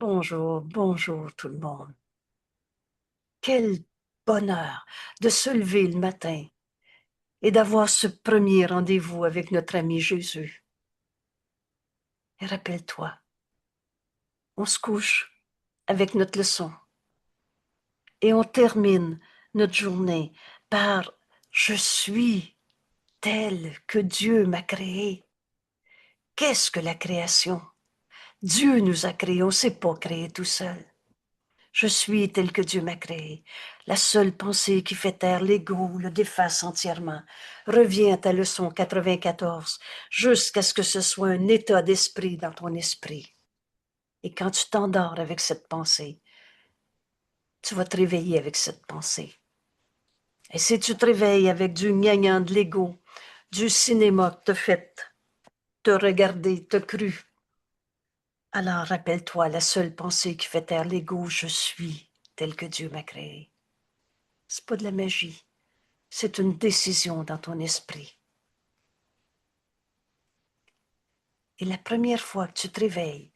Bonjour, bonjour tout le monde. Quel bonheur de se lever le matin et d'avoir ce premier rendez-vous avec notre ami Jésus. Et rappelle-toi, on se couche avec notre leçon et on termine notre journée par «Je suis tel que Dieu m'a créé». Qu'est-ce que la création? Dieu nous a créés, on ne s'est pas créé tout seul. Je suis tel que Dieu m'a créé. La seule pensée qui fait taire l'ego, le déface entièrement. Reviens à ta leçon 94, jusqu'à ce que ce soit un état d'esprit dans ton esprit. Et quand tu t'endors avec cette pensée, tu vas te réveiller avec cette pensée. Et si tu te réveilles avec du gnagnan de l'ego, du cinéma que t'as fait, te regarder, te cru, alors rappelle-toi la seule pensée qui fait taire l'ego, je suis tel que Dieu m'a créé. C'est pas de la magie. C'est une décision dans ton esprit. Et la première fois que tu te réveilles,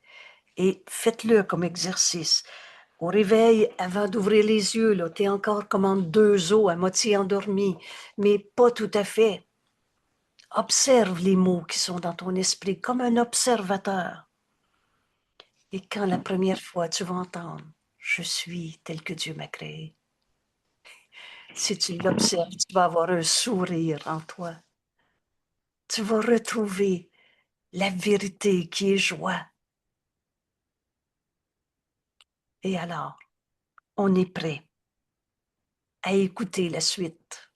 et faites-le comme exercice, au réveil, avant d'ouvrir les yeux, tu es encore comme en deux os, à moitié endormi, mais pas tout à fait. Observe les mots qui sont dans ton esprit comme un observateur. Et quand la première fois tu vas entendre « Je suis tel que Dieu m'a créé », si tu l'observes, tu vas avoir un sourire en toi. Tu vas retrouver la vérité qui est joie. Et alors, on est prêt à écouter la suite.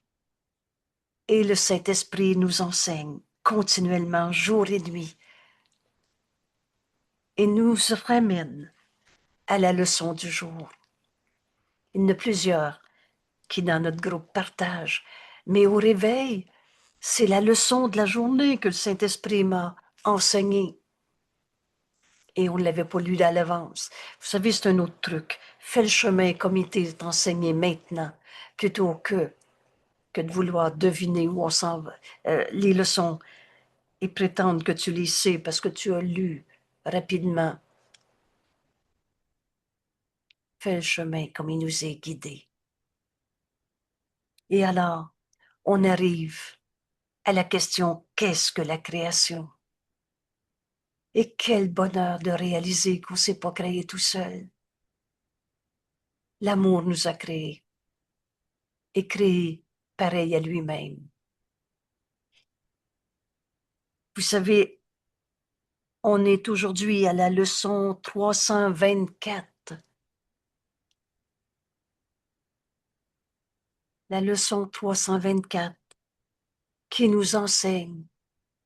Et le Saint-Esprit nous enseigne continuellement, jour et nuit, et nous ramène à la leçon du jour. Il y en a plusieurs qui, dans notre groupe, partagent, mais au réveil, c'est la leçon de la journée que le Saint-Esprit m'a enseignée. Et on ne l'avait pas lu à l'avance. Vous savez, c'est un autre truc. Fais le chemin comme il t'est enseigné maintenant, plutôt que de vouloir deviner où on s'en va, les leçons, et prétendre que tu les sais parce que tu as lu rapidement. Fais le chemin comme il nous est guidé. Et alors, on arrive à la question, qu'est-ce que la création? Et quel bonheur de réaliser qu'on ne s'est pas créé tout seul. L'amour nous a créés et créés pareil à lui-même. Vous savez, on est aujourd'hui à la leçon 324. La leçon 324 qui nous enseigne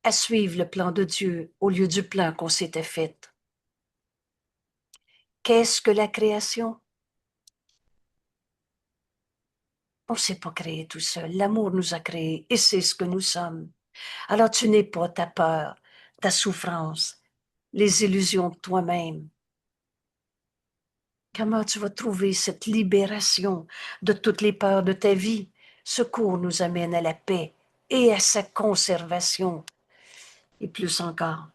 à suivre le plan de Dieu au lieu du plan qu'on s'était fait. Qu'est-ce que la création? On ne s'est pas créé tout seul. L'amour nous a créés et c'est ce que nous sommes. Alors tu n'es pas ta peur, ta souffrance, les illusions de toi-même. Comment tu vas trouver cette libération de toutes les peurs de ta vie? Ce cours nous amène à la paix et à sa conservation. Et plus encore,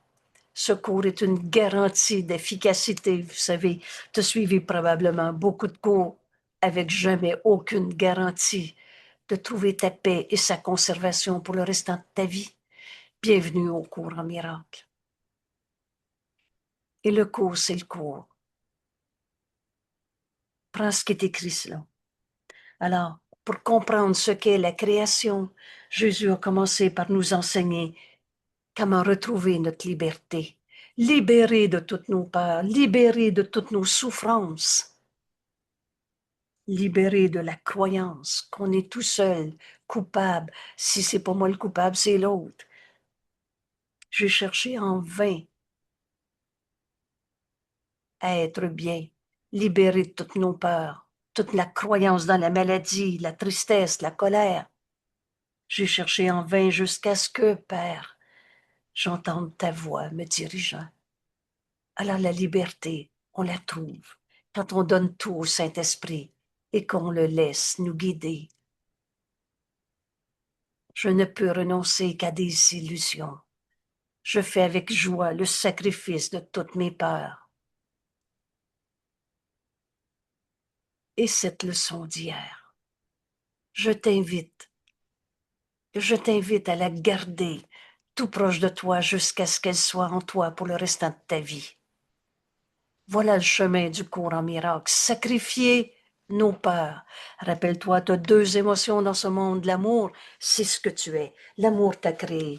ce cours est une garantie d'efficacité. Vous savez, tu as suivi probablement beaucoup de cours avec jamais aucune garantie de trouver ta paix et sa conservation pour le restant de ta vie. Bienvenue au cours en miracle. Et le cours, c'est le cours. Prends ce qui est écrit là. Alors, pour comprendre ce qu'est la création, Jésus a commencé par nous enseigner comment retrouver notre liberté, libérés de toutes nos peurs, libérés de toutes nos souffrances, libérés de la croyance qu'on est tout seul, coupable. Si c'est pas moi le coupable, c'est l'autre. J'ai cherché en vain à être bien, libérés de toutes nos peurs, toute la croyance dans la maladie, la tristesse, la colère. J'ai cherché en vain jusqu'à ce que, Père, j'entende ta voix me dirigeant. Alors la liberté, on la trouve quand on donne tout au Saint-Esprit et qu'on le laisse nous guider. Je ne peux renoncer qu'à des illusions. Je fais avec joie le sacrifice de toutes mes peurs. et cette leçon d'hier. Je t'invite à la garder tout proche de toi jusqu'à ce qu'elle soit en toi pour le restant de ta vie. Voilà le chemin du cours en miracle. Sacrifier nos peurs. Rappelle-toi, tu as deux émotions dans ce monde. L'amour, c'est ce que tu es. L'amour t'a créé.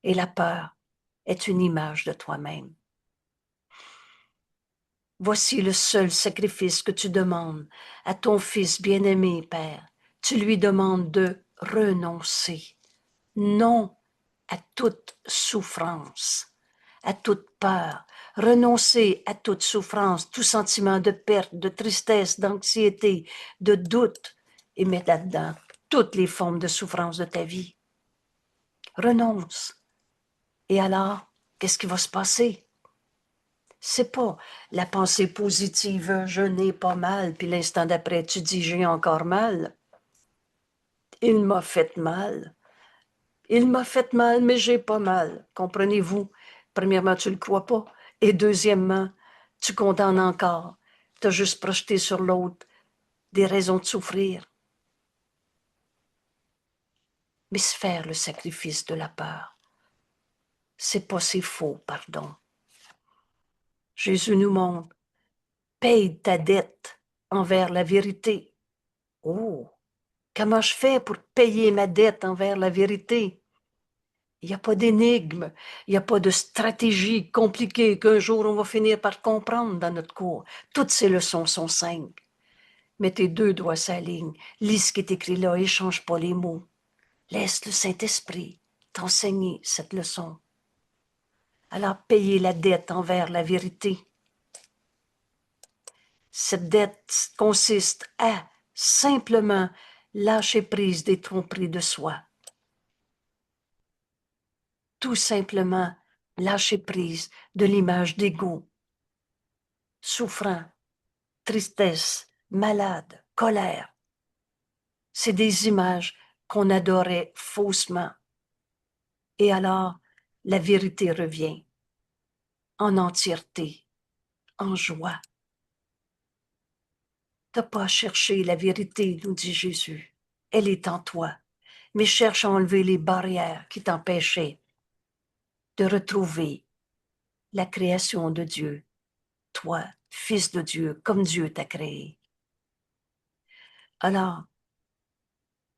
Et la peur est une image de toi-même. Voici le seul sacrifice que tu demandes à ton Fils bien-aimé, Père. Tu lui demandes de renoncer. Non à toute souffrance, à toute peur, renoncer à toute souffrance, tout sentiment de perte, de tristesse, d'anxiété, de doute, et mettre là-dedans toutes les formes de souffrance de ta vie. Renonce. Et alors, qu'est-ce qui va se passer? C'est pas la pensée positive, je n'ai pas mal, puis l'instant d'après, tu dis j'ai encore mal. Il m'a fait mal. Il m'a fait mal, mais j'ai pas mal. Comprenez-vous? Premièrement, tu le crois pas. Et deuxièmement, tu condamnes encore. Tu as juste projeté sur l'autre des raisons de souffrir. Mais se faire le sacrifice de la peur, c'est pas si faux, pardon. Jésus nous montre, paye ta dette envers la vérité. Oh, comment je fais pour payer ma dette envers la vérité? Il n'y a pas d'énigme, il n'y a pas de stratégie compliquée qu'un jour on va finir par comprendre dans notre cours. Toutes ces leçons sont simples. Mets tes deux doigts sur la ligne, lis ce qui est écrit là et change pas les mots. Laisse le Saint-Esprit t'enseigner cette leçon. Alors payer la dette envers la vérité. Cette dette consiste à simplement lâcher prise des tromperies de soi. Tout simplement lâcher prise de l'image d'ego, souffrant, tristesse, malade, colère. C'est des images qu'on adorait faussement. Et alors, la vérité revient en entièreté, en joie. T'as pas à chercher la vérité, nous dit Jésus. Elle est en toi. Mais cherche à enlever les barrières qui t'empêchaient de retrouver la création de Dieu, toi, fils de Dieu, comme Dieu t'a créé. Alors,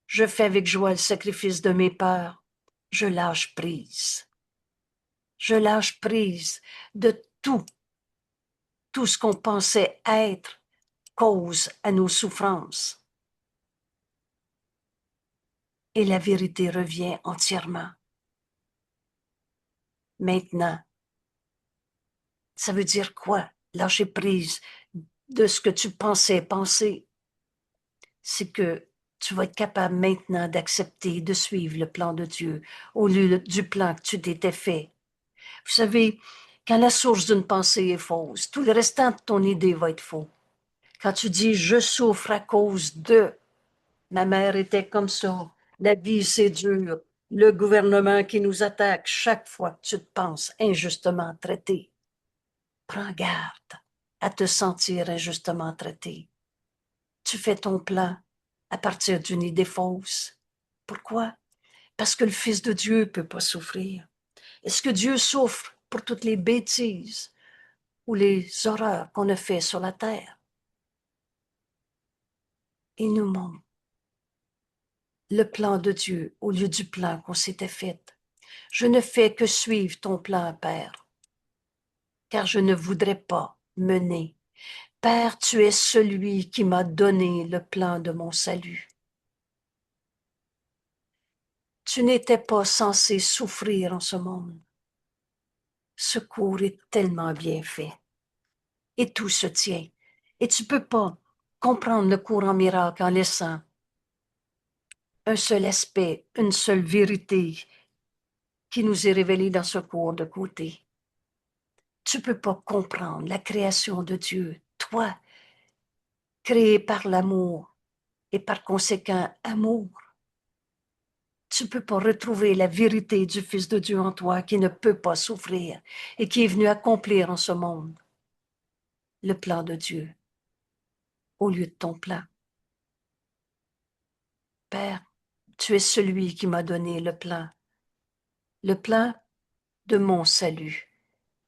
je fais avec joie le sacrifice de mes peurs. Je lâche prise. Je lâche prise de tout ce qu'on pensait être cause à nos souffrances. Et la vérité revient entièrement. Maintenant, ça veut dire quoi? Lâcher prise de ce que tu pensais penser. C'est que tu vas être capable maintenant d'accepter, de suivre le plan de Dieu au lieu du plan que tu t'étais fait. Vous savez, quand la source d'une pensée est fausse, tout le restant de ton idée va être faux. Quand tu dis « je souffre à cause de », ma mère était comme ça, la vie c'est dur, le gouvernement qui nous attaque chaque fois que tu te penses injustement traité. Prends garde à te sentir injustement traité. Tu fais ton plan à partir d'une idée fausse. Pourquoi? Parce que le Fils de Dieu ne peut pas souffrir. Est-ce que Dieu souffre pour toutes les bêtises ou les horreurs qu'on a fait sur la terre? Il nous montre le plan de Dieu au lieu du plan qu'on s'était fait. Je ne fais que suivre ton plan, Père, car je ne voudrais pas mener. Père, tu es celui qui m'a donné le plan de mon salut. Tu n'étais pas censé souffrir en ce monde. Ce cours est tellement bien fait. Et tout se tient. Et tu ne peux pas comprendre le cours en miracle en laissant un seul aspect, une seule vérité qui nous est révélée dans ce cours de côté. Tu ne peux pas comprendre la création de Dieu, toi, créé par l'amour et par conséquent amour. Tu ne peux pas retrouver la vérité du Fils de Dieu en toi qui ne peut pas souffrir et qui est venu accomplir en ce monde le plan de Dieu au lieu de ton plan. Père, tu es celui qui m'a donné le plan de mon salut.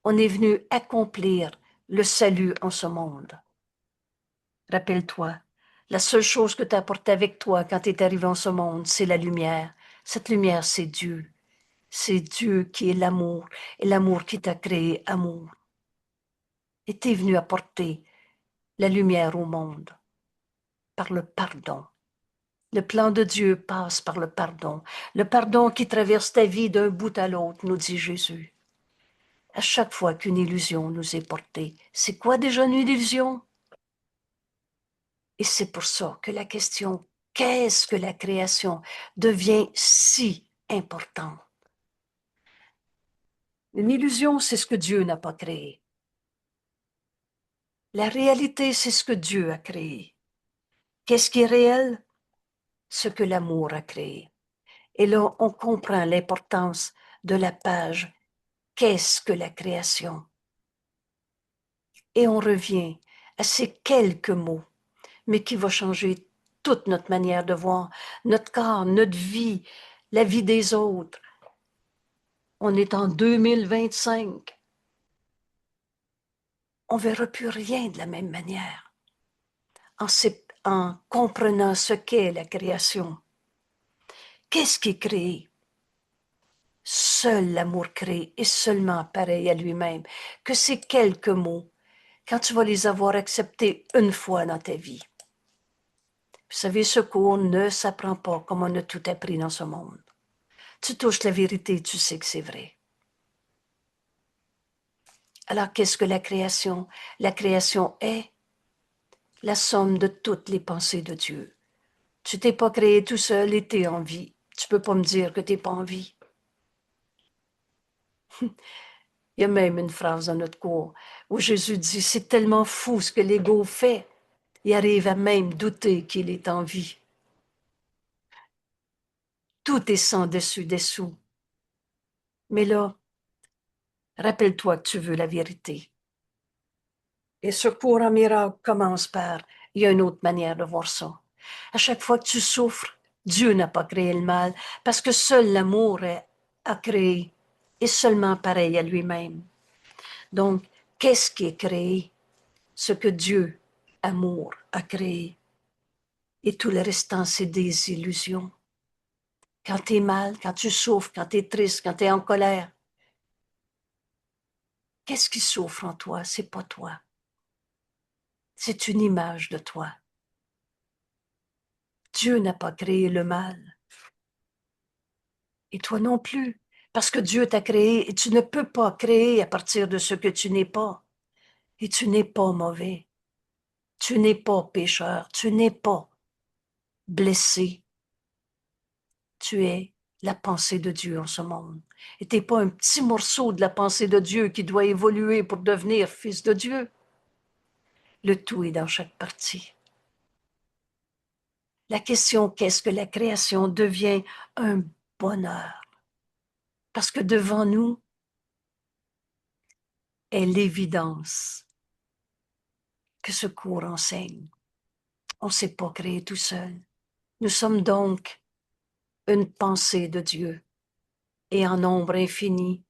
On est venu accomplir le salut en ce monde. Rappelle-toi, la seule chose que tu as apportée avec toi quand tu es arrivé en ce monde, c'est la lumière. Cette lumière, c'est Dieu. C'est Dieu qui est l'amour et l'amour qui t'a créé amour. Et tu es venu apporter la lumière au monde par le pardon. Le plan de Dieu passe par le pardon qui traverse ta vie d'un bout à l'autre, nous dit Jésus. À chaque fois qu'une illusion nous est portée, c'est quoi déjà une illusion? Et c'est pour ça que la question qu'est-ce que la création devient si importante. Une illusion, c'est ce que Dieu n'a pas créé. La réalité, c'est ce que Dieu a créé. Qu'est-ce qui est réel? Ce que l'amour a créé. Et là, on comprend l'importance de la page qu'est-ce que la création? Et on revient à ces quelques mots, mais qui vont changer toute notre manière de voir notre corps, notre vie, la vie des autres. On est en 2025. On ne verra plus rien de la même manière en comprenant ce qu'est la création. Qu'est-ce qui est créé? Seul l'amour crée et seulement pareil à lui-même. Que ces quelques mots, quand tu vas les avoir acceptés une fois dans ta vie. Vous savez, ce cours ne s'apprend pas comme on a tout appris dans ce monde. Tu touches la vérité, tu sais que c'est vrai. Alors, qu'est-ce que la création? La création est la somme de toutes les pensées de Dieu. Tu t'es pas créé tout seul et t'es en vie. Tu peux pas me dire que t'es pas en vie. Il y a même une phrase dans notre cours où Jésus dit, c'est tellement fou ce que l'ego fait. Il arrive à même douter qu'il est en vie. Tout est sans dessus-dessous. Mais là, rappelle-toi que tu veux la vérité. Et ce cours en miracle commence par, il y a une autre manière de voir ça. À chaque fois que tu souffres, Dieu n'a pas créé le mal, parce que seul l'amour a créé, et seulement pareil à lui-même. Donc, qu'est-ce qui est créé? Ce que Dieu, amour, a créé. Et tout le restant, c'est des illusions. Quand tu es mal, quand tu souffres, quand tu es triste, quand tu es en colère, qu'est-ce qui souffre en toi? C'est pas toi. C'est une image de toi. Dieu n'a pas créé le mal. Et toi non plus. Parce que Dieu t'a créé et tu ne peux pas créer à partir de ce que tu n'es pas. Et tu n'es pas mauvais. Tu n'es pas pécheur. Tu n'es pas blessé. Tu es la pensée de Dieu en ce monde. Et tu n'es pas un petit morceau de la pensée de Dieu qui doit évoluer pour devenir fils de Dieu. Le tout est dans chaque partie. La question qu'est-ce que la création devient un bonheur? Parce que devant nous est l'évidence que ce cours enseigne. On ne s'est pas créé tout seul. Nous sommes donc une pensée de Dieu et en nombre infini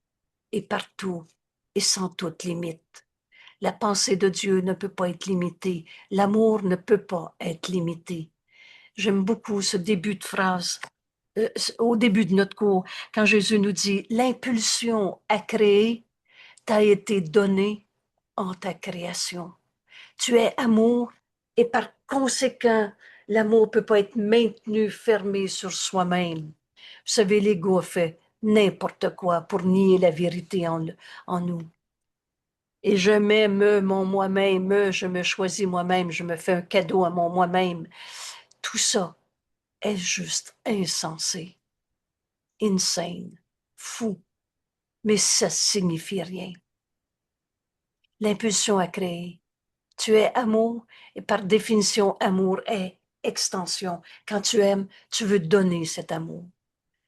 et partout et sans toute limite. La pensée de Dieu ne peut pas être limitée. L'amour ne peut pas être limité. J'aime beaucoup ce début de phrase, au début de notre cours, quand Jésus nous dit, l'impulsion à créer t'a été donnée en ta création. Tu es amour et par conséquent, l'amour ne peut pas être maintenu fermé sur soi-même. Vous savez, l'ego fait n'importe quoi pour nier la vérité en nous. Et je m'aime mon moi-même, je me choisis moi-même, je me fais un cadeau à mon moi-même. Tout ça est juste insensé, insane, fou, mais ça signifie rien. L'impulsion à créer. Tu es amour et par définition, amour est extension. Quand tu aimes, tu veux donner cet amour.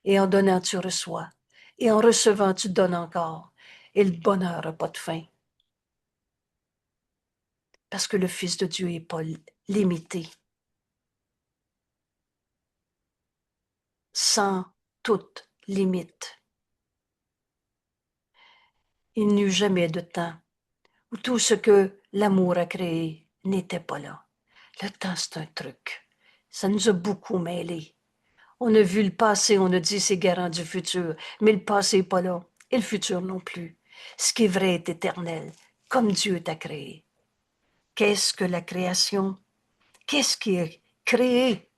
Et en donnant, tu reçois. Et en recevant, tu donnes encore. Et le bonheur n'a pas de fin. Parce que le Fils de Dieu est pas limité, sans toute limite. Il n'y eut jamais de temps où tout ce que l'amour a créé n'était pas là. Le temps, c'est un truc. Ça nous a beaucoup mêlés. On a vu le passé, on a dit c'est garant du futur, mais le passé n'est pas là, et le futur non plus. Ce qui est vrai est éternel, comme Dieu t'a créé. Qu'est-ce que la création? Qu'est-ce qui est créé?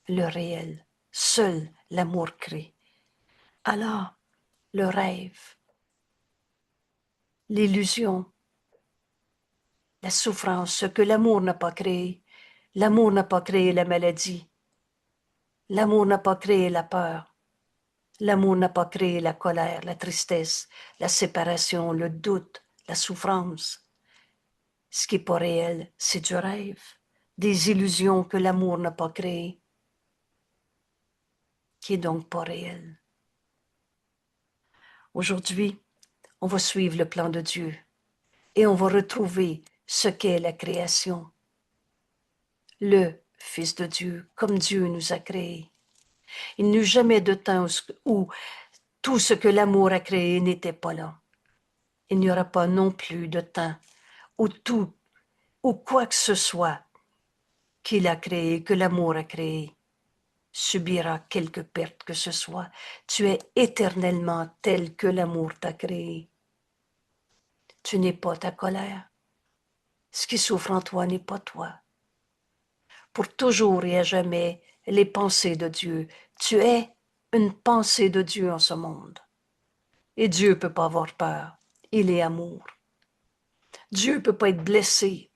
Le réel. Seul l'amour crée. Alors, le rêve, l'illusion, la souffrance, ce que l'amour n'a pas créé. L'amour n'a pas créé la maladie. L'amour n'a pas créé la peur. L'amour n'a pas créé la colère, la tristesse, la séparation, le doute, la souffrance. Ce qui n'est pas réel, c'est du rêve, des illusions que l'amour n'a pas créées, qui est donc pas réel. Aujourd'hui, on va suivre le plan de Dieu et on va retrouver ce qu'est la création. Le Fils de Dieu, comme Dieu nous a créés. Il n'y eut jamais de temps où tout ce que l'amour a créé n'était pas là. Il n'y aura pas non plus de temps où tout, ou quoi que ce soit qu'il a créé, que l'amour a créé, subira quelque perte que ce soit. Tu es éternellement tel que l'amour t'a créé. Tu n'es pas ta colère. Ce qui souffre en toi n'est pas toi. Pour toujours et à jamais, les pensées de Dieu. Tu es une pensée de Dieu en ce monde. Et Dieu ne peut pas avoir peur. Il est amour. Dieu ne peut pas être blessé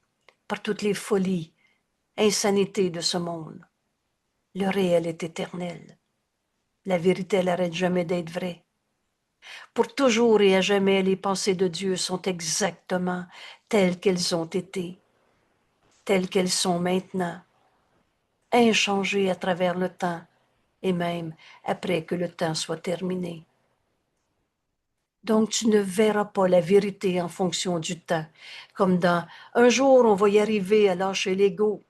par toutes les folies, insanités de ce monde. Le réel est éternel. La vérité, elle n'arrête jamais d'être vraie. Pour toujours et à jamais, les pensées de Dieu sont exactement telles qu'elles ont été, telles qu'elles sont maintenant, inchangées à travers le temps et même après que le temps soit terminé. Donc, tu ne verras pas la vérité en fonction du temps, comme dans un jour, on va y arriver à lâcher l'ego.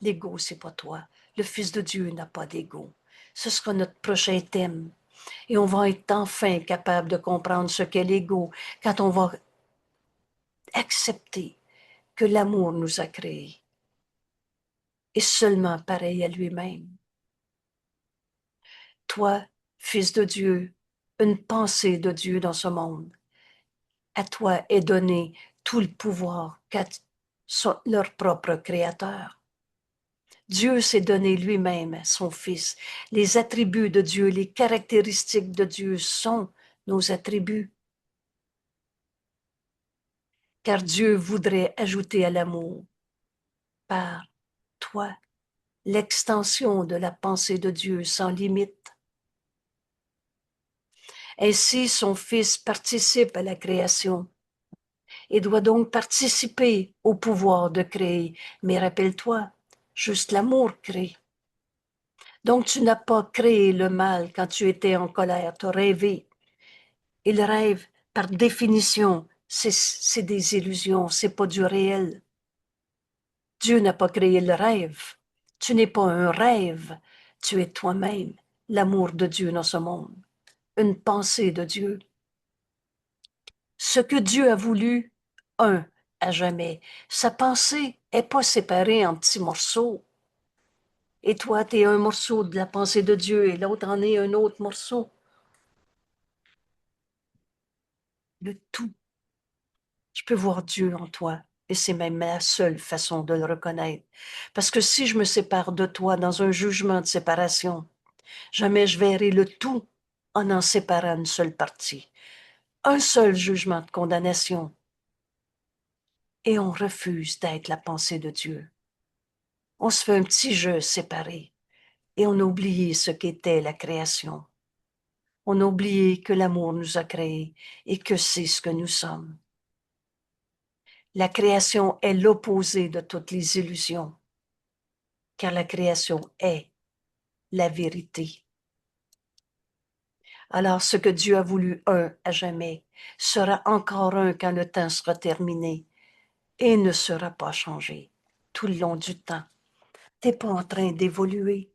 L'ego, c'est pas toi. Le Fils de Dieu n'a pas d'ego. Ce sera notre prochain thème. Et on va être enfin capable de comprendre ce qu'est l'ego quand on va accepter que l'amour nous a créés et seulement pareil à lui-même. Toi, Fils de Dieu, une pensée de Dieu dans ce monde, à toi est donné tout le pouvoir qu'a leur propre Créateur. Dieu s'est donné lui-même son Fils. Les attributs de Dieu, les caractéristiques de Dieu sont nos attributs. Car Dieu voudrait ajouter à l'amour, par toi, l'extension de la pensée de Dieu sans limite. Ainsi, son Fils participe à la création et doit donc participer au pouvoir de créer. Mais rappelle-toi, juste l'amour crée. Donc tu n'as pas créé le mal quand tu étais en colère, tu as rêvé. Et le rêve, par définition, c'est des illusions, c'est pas du réel. Dieu n'a pas créé le rêve. Tu n'es pas un rêve, tu es toi-même, l'amour de Dieu dans ce monde, une pensée de Dieu. Ce que Dieu a voulu, un à jamais. Sa pensée n'est pas séparée en petits morceaux. Et toi, tu es un morceau de la pensée de Dieu et l'autre en est un autre morceau. Le tout. Je peux voir Dieu en toi et c'est même la seule façon de le reconnaître. Parce que si je me sépare de toi dans un jugement de séparation, jamais je verrai le tout en séparant une seule partie. Un seul jugement de condamnation. Et on refuse d'être la pensée de Dieu. On se fait un petit jeu séparé et on a oublié ce qu'était la création. On a oublié que l'amour nous a créés et que c'est ce que nous sommes. La création est l'opposé de toutes les illusions, car la création est la vérité. Alors ce que Dieu a voulu un à jamais sera encore un quand le temps sera terminé et ne sera pas changé. tout le long du temps. Tu n'es pas en train d'évoluer.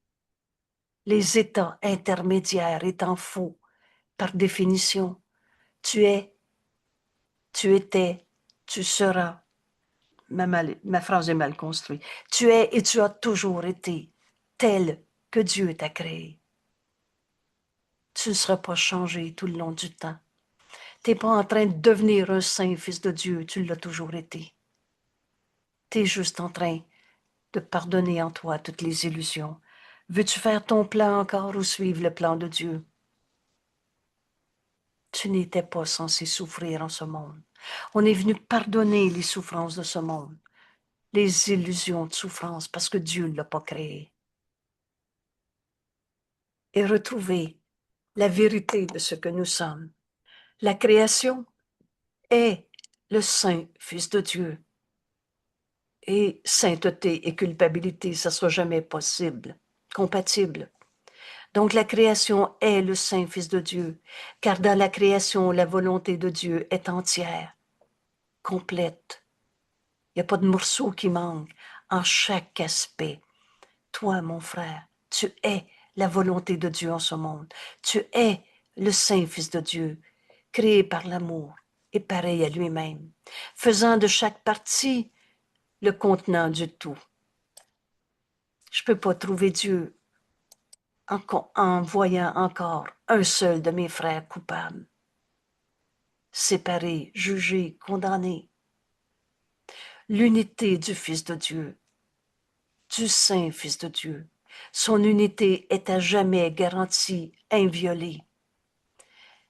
Les états intermédiaires étant faux, par définition, tu es, tu étais, tu seras. Ma phrase est mal construite. Tu es et tu as toujours été tel que Dieu t'a créé. Tu ne seras pas changé tout le long du temps. Tu n'es pas en train de devenir un saint fils de Dieu, tu l'as toujours été. Tu es juste en train de pardonner en toi toutes les illusions. Veux-tu faire ton plan encore ou suivre le plan de Dieu? Tu n'étais pas censé souffrir en ce monde. On est venu pardonner les souffrances de ce monde, les illusions de souffrance, parce que Dieu ne l'a pas créé. Et retrouver la vérité de ce que nous sommes. La création est le saint Fils de Dieu. Et sainteté et culpabilité, ça ne sera jamais possible, compatible. Donc la création est le saint Fils de Dieu, car dans la création, la volonté de Dieu est entière, complète. Il n'y a pas de morceau qui manque en chaque aspect. Toi, mon frère, tu es la volonté de Dieu en ce monde. Tu es le saint Fils de Dieu, créé par l'amour et pareil à lui-même, faisant de chaque partie le contenant du tout. Je ne peux pas trouver Dieu en voyant encore un seul de mes frères coupable, séparé, jugé, condamné. L'unité du Fils de Dieu, du Saint Fils de Dieu, son unité est à jamais garantie, inviolée.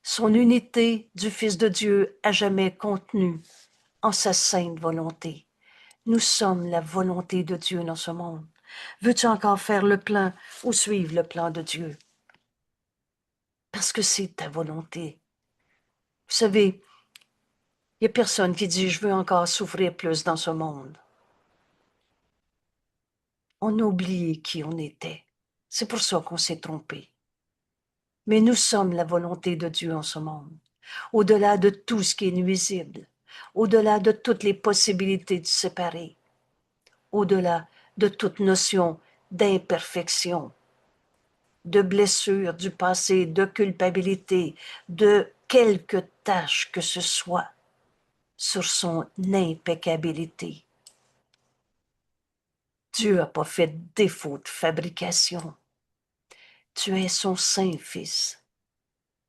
Son unité du Fils de Dieu à jamais contenue en sa sainte volonté. Nous sommes la volonté de Dieu dans ce monde. Veux-tu encore faire le plan ou suivre le plan de Dieu? Parce que c'est ta volonté. Vous savez, il n'y a personne qui dit « je veux encore souffrir plus dans ce monde ». On a oublié qui on était. C'est pour ça qu'on s'est trompé. Mais nous sommes la volonté de Dieu en ce monde, au-delà de tout ce qui est nuisible, au-delà de toutes les possibilités de séparer, au-delà de toute notion d'imperfection, de blessure du passé, de culpabilité, de quelque tâche que ce soit sur son impeccabilité. Dieu n'a pas fait défaut de fabrication. Tu es son saint Fils.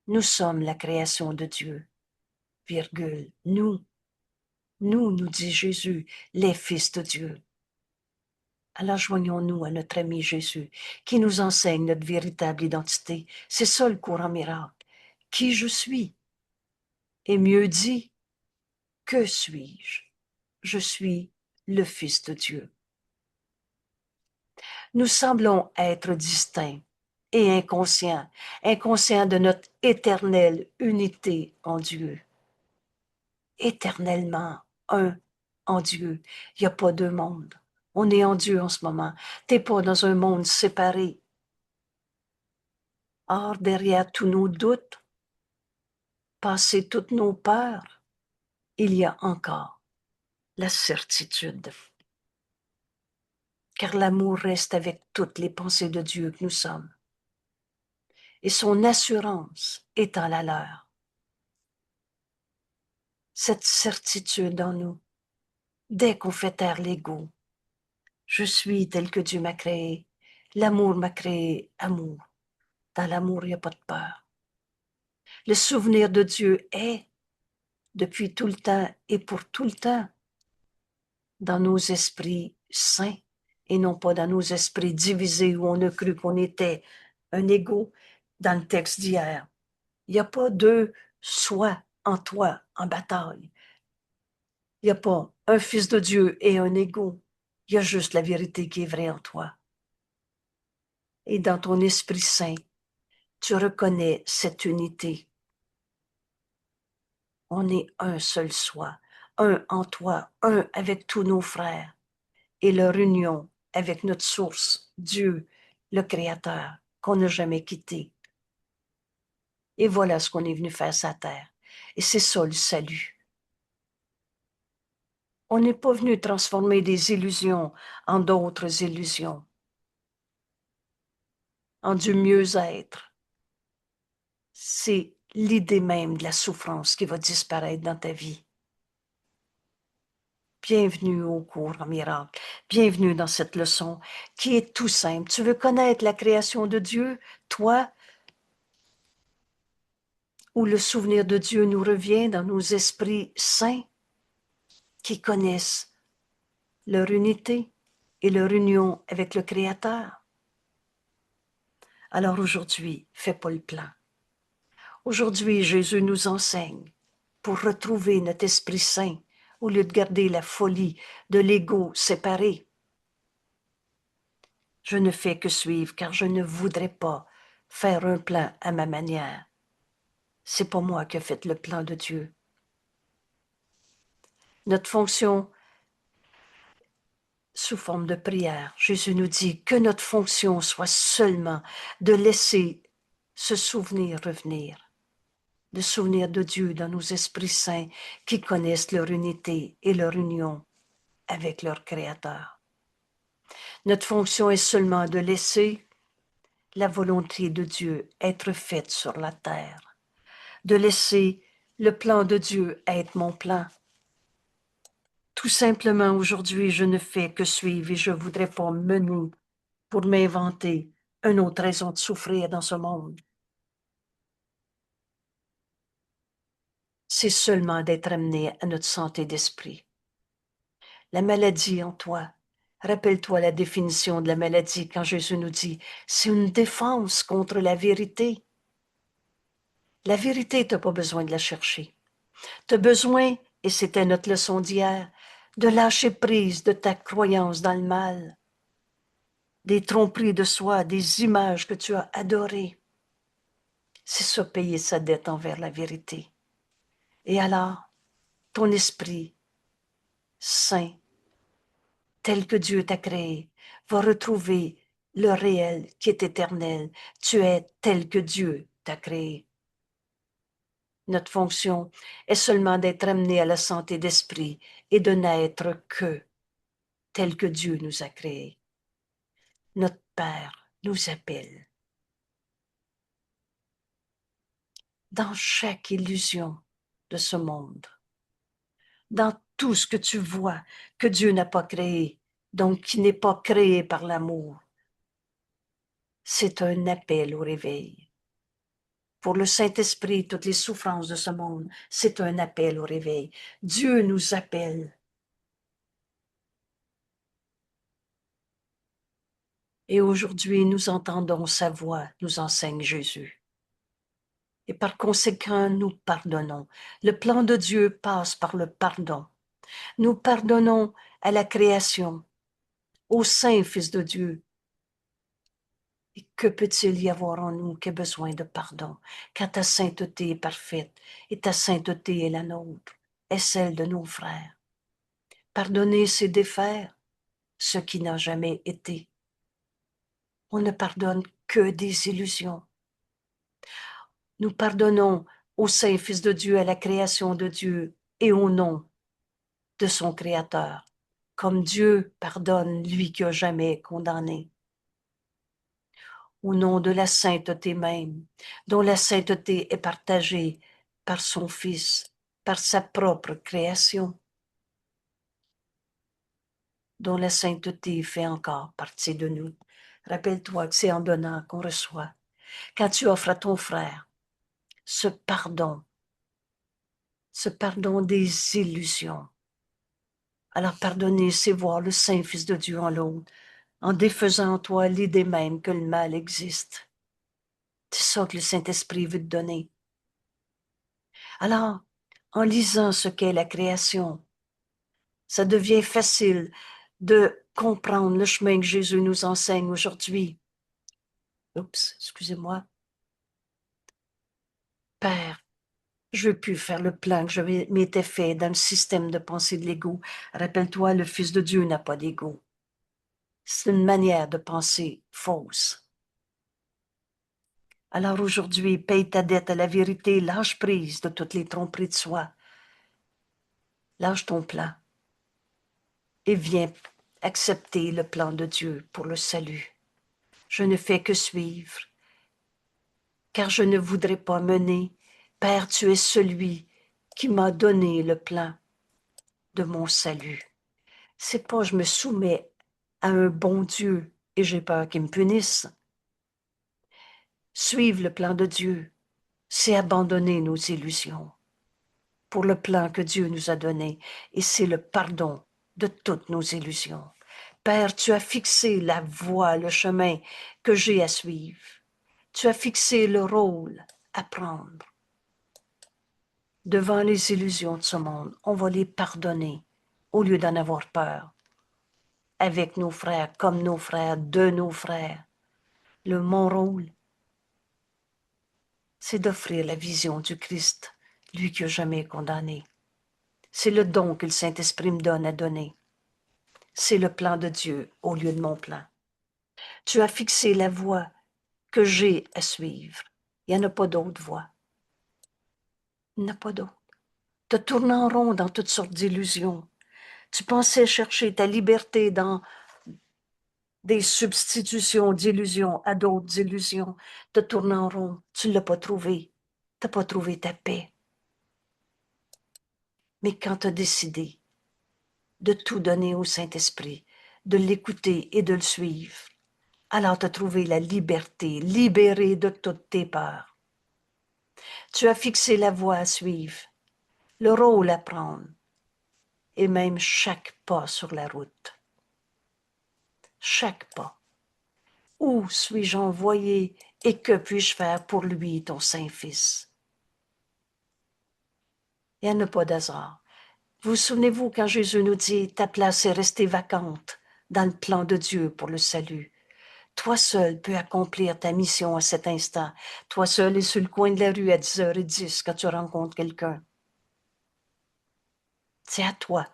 Nous sommes la création de Dieu. Virgule. Nous, nous dit Jésus, les fils de Dieu. Alors joignons-nous à notre ami Jésus, qui nous enseigne notre véritable identité. C'est ça le courant miracle. Qui je suis? Et mieux dit, que suis-je? Je suis le Fils de Dieu. Nous semblons être distincts et inconscients de notre éternelle unité en Dieu. Éternellement un en Dieu. Il n'y a pas deux mondes. On est en Dieu en ce moment. Tu n'es pas dans un monde séparé. Or, derrière tous nos doutes, passé toutes nos peurs, il y a encore la certitude. Car l'amour reste avec toutes les pensées de Dieu que nous sommes. Et son assurance est en la leur. Cette certitude en nous, dès qu'on fait taire l'ego, je suis tel que Dieu m'a créé. L'amour m'a créé amour. Dans l'amour, il n'y a pas de peur. Le souvenir de Dieu est, depuis tout le temps et pour tout le temps, dans nos esprits saints et non pas dans nos esprits divisés où on a cru qu'on était un ego dans le texte d'hier. Il n'y a pas deux soi en toi en bataille. Il n'y a pas un fils de Dieu et un ego. Il y a juste la vérité qui est vraie en toi. Et dans ton esprit saint, tu reconnais cette unité. On est un seul soi, un en toi, un avec tous nos frères. Et leur union avec notre source, Dieu, le Créateur, qu'on n'a jamais quitté. Et voilà ce qu'on est venu faire sur la terre. Et c'est ça le salut. On n'est pas venu transformer des illusions en d'autres illusions, en du mieux-être. C'est l'idée même de la souffrance qui va disparaître dans ta vie. Bienvenue au cours en miracle. Bienvenue dans cette leçon qui est tout simple. Tu veux connaître la création de Dieu, toi, où le souvenir de Dieu nous revient dans nos esprits saints qui connaissent leur unité et leur union avec le Créateur. Alors aujourd'hui, fais pas le plan. Aujourd'hui, Jésus nous enseigne pour retrouver notre esprit saint au lieu de garder la folie de l'ego séparé. Je ne fais que suivre car je ne voudrais pas faire un plan à ma manière. C'est pas moi qui ai fait le plan de Dieu. Notre fonction sous forme de prière, Jésus nous dit que notre fonction soit seulement de laisser ce souvenir revenir, le souvenir de Dieu dans nos esprits saints qui connaissent leur unité et leur union avec leur Créateur. Notre fonction est seulement de laisser la volonté de Dieu être faite sur la terre, de laisser le plan de Dieu être mon plan. Tout simplement, aujourd'hui, je ne fais que suivre et je ne voudrais pas mener pour m'inventer une autre raison de souffrir dans ce monde. C'est seulement d'être amené à notre santé d'esprit. La maladie en toi, rappelle-toi la définition de la maladie quand Jésus nous dit, c'est une défense contre la vérité. La vérité, tu n'as pas besoin de la chercher. Tu as besoin, et c'était notre leçon d'hier, de lâcher prise de ta croyance dans le mal, des tromperies de soi, des images que tu as adorées. C'est ça, payer sa dette envers la vérité. Et alors, ton esprit saint, tel que Dieu t'a créé, va retrouver le réel qui est éternel. Tu es tel que Dieu t'a créé. Notre fonction est seulement d'être amené à la santé d'esprit et de n'être que tel que Dieu nous a créés. Notre Père nous appelle. Dans chaque illusion de ce monde, dans tout ce que tu vois que Dieu n'a pas créé, donc qui n'est pas créé par l'amour, c'est un appel au réveil. Pour le Saint-Esprit, toutes les souffrances de ce monde, c'est un appel au réveil. Dieu nous appelle. Et aujourd'hui, nous entendons sa voix, nous enseigne Jésus. Et par conséquent, nous pardonnons. Le plan de Dieu passe par le pardon. Nous pardonnons à la création, au Saint Fils de Dieu. Et que peut-il y avoir en nous qui a besoin de pardon, quand ta sainteté est parfaite et ta sainteté est la nôtre, est celle de nos frères. Pardonner, c'est défaire ce qui n'a jamais été. On ne pardonne que des illusions. Nous pardonnons au Saint Fils de Dieu, à la création de Dieu et au nom de son Créateur, comme Dieu pardonne lui qui n'a jamais condamné. Au nom de la sainteté même, dont la sainteté est partagée par son Fils, par sa propre création, dont la sainteté fait encore partie de nous. Rappelle-toi que c'est en donnant qu'on reçoit. Quand tu offres à ton frère ce pardon des illusions, alors pardonner, c'est voir le Saint Fils de Dieu en l'autre, en défaisant en toi l'idée même que le mal existe. C'est ça que le Saint-Esprit veut te donner. Alors, en lisant ce qu'est la création, ça devient facile de comprendre le chemin que Jésus nous enseigne aujourd'hui. Oups, excusez-moi. Père, je ne veux plus faire le plan que je m'étais fait dans le système de pensée de l'ego. Rappelle-toi, le Fils de Dieu n'a pas d'ego. C'est une manière de penser fausse. Alors aujourd'hui, paye ta dette à la vérité, lâche prise de toutes les tromperies de soi. Lâche ton plan. et viens accepter le plan de Dieu pour le salut. Je ne fais que suivre, car je ne voudrais pas mener. Père, tu es celui qui m'a donné le plan de mon salut. C'est pas je me soumets à un bon Dieu et j'ai peur qu'il me punisse. Suivre le plan de Dieu, c'est abandonner nos illusions pour le plan que Dieu nous a donné, et c'est le pardon de toutes nos illusions. Père, tu as fixé la voie, le chemin que j'ai à suivre. Tu as fixé le rôle à prendre. Devant les illusions de ce monde, on va les pardonner au lieu d'en avoir peur. Avec nos frères, comme nos frères, de nos frères. Mon rôle, c'est d'offrir la vision du Christ, lui qui n'a jamais condamné. C'est le don que le Saint-Esprit me donne à donner. C'est le plan de Dieu au lieu de mon plan. Tu as fixé la voie que j'ai à suivre. Il n'y en a pas d'autre voie. Il n'y en a pas d'autre. Te tournes en rond dans toutes sortes d'illusions. Tu pensais chercher ta liberté dans des substitutions d'illusions à d'autres illusions. Te tournes en rond. Tu ne l'as pas trouvé. Tu n'as pas trouvé ta paix. Mais quand tu as décidé de tout donner au Saint-Esprit, de l'écouter et de le suivre, alors tu as trouvé la liberté, libérée de toutes tes peurs. Tu as fixé la voie à suivre, le rôle à prendre, et même chaque pas sur la route. Chaque pas. Où suis-je envoyé et que puis-je faire pour lui, ton Saint-Fils? Il n'y en a pas d'hasard. Vous souvenez-vous quand Jésus nous dit « Ta place est restée vacante dans le plan de Dieu pour le salut ». Toi seul peux accomplir ta mission à cet instant. Toi seul es sur le coin de la rue à 10h10 quand tu rencontres quelqu'un. C'est à toi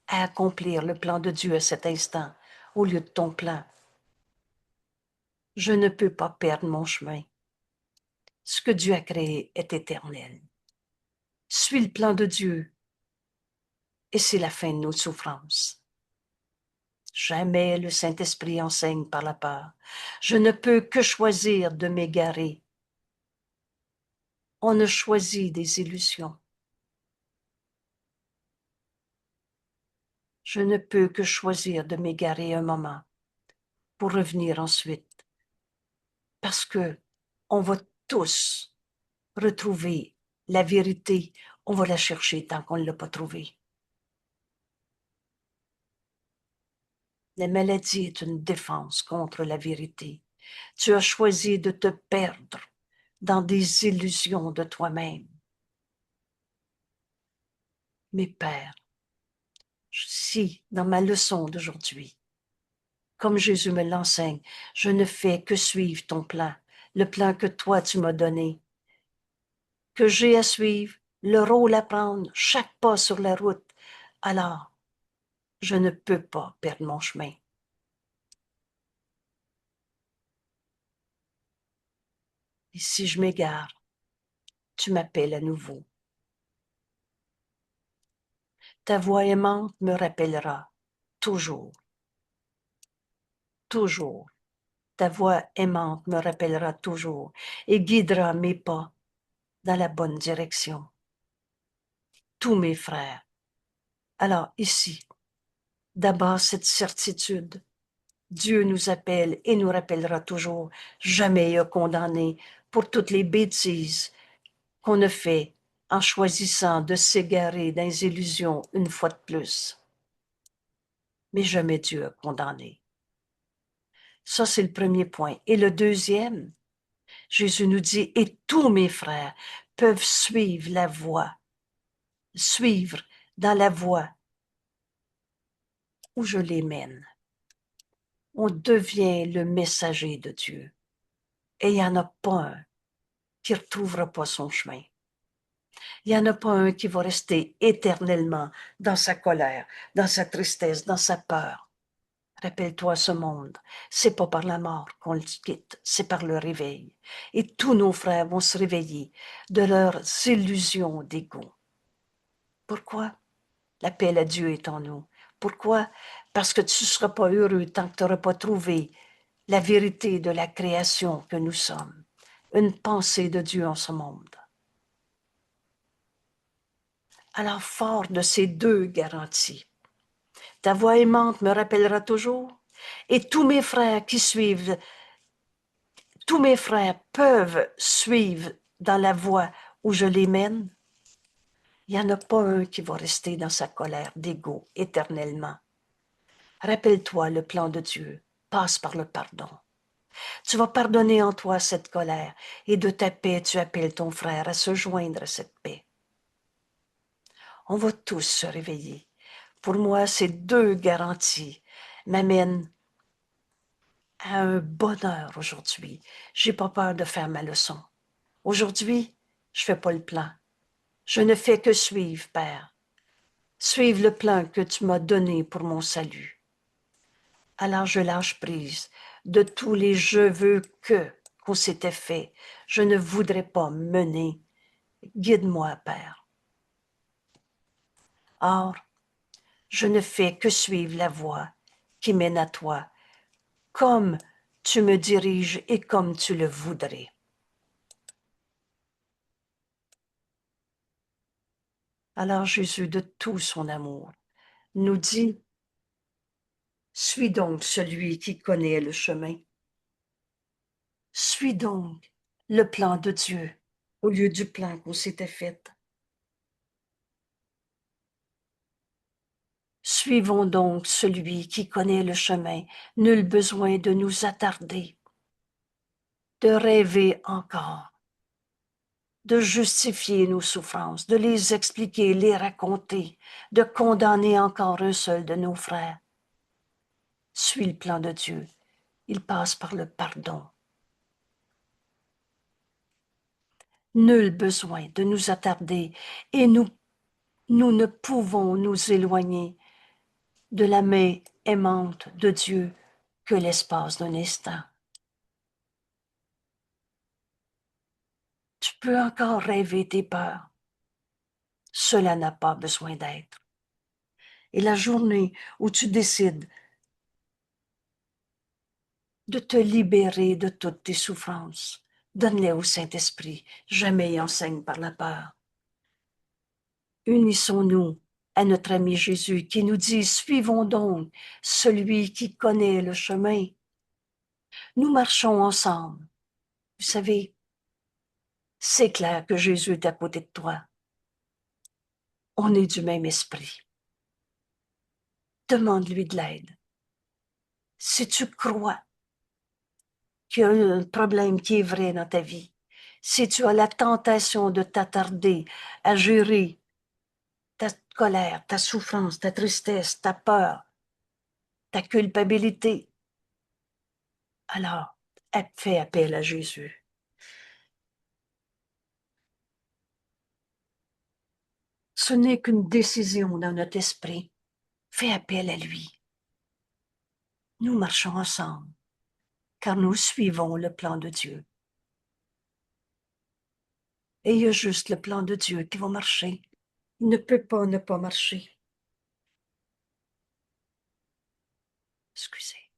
à accomplir le plan de Dieu à cet instant au lieu de ton plan. Je ne peux pas perdre mon chemin. Ce que Dieu a créé est éternel. Suis le plan de Dieu et c'est la fin de nos souffrances. Jamais le Saint-Esprit enseigne par la peur. Je ne peux que choisir de m'égarer. On a choisi des illusions. Je ne peux que choisir de m'égarer un moment pour revenir ensuite. Parce que on va tous retrouver la vérité. On va la chercher tant qu'on ne l'a pas trouvée. La maladie est une défense contre la vérité. Tu as choisi de te perdre dans des illusions de toi-même. Mais Père, si dans ma leçon d'aujourd'hui, comme Jésus me l'enseigne, je ne fais que suivre ton plan, le plan que toi tu m'as donné, que j'ai à suivre, le rôle à prendre, chaque pas sur la route, alors je ne peux pas perdre mon chemin. Et si je m'égare, tu m'appelles à nouveau. Ta voix aimante me rappellera toujours, toujours. Ta voix aimante me rappellera toujours et guidera mes pas dans la bonne direction. Tous mes frères. Alors ici, d'abord cette certitude. Dieu nous appelle et nous rappellera toujours. Jamais il a condamné pour toutes les bêtises qu'on a fait en choisissant de s'égarer dans les illusions une fois de plus. Mais jamais Dieu a condamné. Ça, c'est le premier point. Et le deuxième, Jésus nous dit, et tous mes frères peuvent suivre la voie, suivre dans la voie où je les mène. On devient le messager de Dieu. Et il n'y en a pas un qui ne retrouvera pas son chemin. Il n'y en a pas un qui va rester éternellement dans sa colère, dans sa tristesse, dans sa peur. Rappelle-toi ce monde, c'est pas par la mort qu'on le quitte, c'est par le réveil. Et tous nos frères vont se réveiller de leurs illusions d'ego. Pourquoi? L'appel à Dieu est en nous Pourquoi? Parce que tu ne seras pas heureux tant que tu n'auras pas trouvé la vérité de la création que nous sommes, une pensée de Dieu en ce monde. Alors, fort de ces deux garanties, ta voix aimante me rappellera toujours, et tous mes frères qui suivent, tous mes frères peuvent suivre dans la voie où je les mène. Il n'y en a pas un qui va rester dans sa colère d'ego éternellement. Rappelle-toi le plan de Dieu, passe par le pardon. Tu vas pardonner en toi cette colère, et de ta paix tu appelles ton frère à se joindre à cette paix. On va tous se réveiller. Pour moi, ces deux garanties m'amènent à un bonheur aujourd'hui. J'ai pas peur de faire ma leçon. Aujourd'hui, je fais pas le plan. Je ne fais que suivre, Père. Suivre le plan que tu m'as donné pour mon salut. Alors je lâche prise de tous les je veux que qu'on s'était fait. Je ne voudrais pas mener. Guide-moi, Père. Or, je ne fais que suivre la voie qui mène à toi, comme tu me diriges et comme tu le voudrais. Alors Jésus, de tout son amour, nous dit, suis donc celui qui connaît le chemin. Suis donc le plan de Dieu au lieu du plan qu'on s'était fait. Suivons donc celui qui connaît le chemin. Nul besoin de nous attarder, de rêver encore, de justifier nos souffrances, de les expliquer, les raconter, de condamner encore un seul de nos frères. Suis le plan de Dieu. Il passe par le pardon. Nul besoin de nous attarder et nous ne pouvons nous éloigner de la main aimante de Dieu que l'espace d'un instant. Tu peux encore rêver tes peurs. Cela n'a pas besoin d'être. Et la journée où tu décides de te libérer de toutes tes souffrances, donne-les au Saint-Esprit. Jamais il enseigne par la peur. Unissons-nous à notre ami Jésus qui nous dit, suivons donc celui qui connaît le chemin. Nous marchons ensemble. Vous savez, c'est clair que Jésus est à côté de toi. On est du même esprit. Demande-lui de l'aide. Si tu crois qu'il y a un problème qui est vrai dans ta vie, si tu as la tentation de t'attarder à gérer ta colère, ta souffrance, ta tristesse, ta peur, ta culpabilité, alors fais appel à Jésus. Ce n'est qu'une décision dans notre esprit. Fais appel à lui. Nous marchons ensemble, car nous suivons le plan de Dieu. Et il y a juste le plan de Dieu qui va marcher. Il ne peut pas ne pas marcher. Excusez,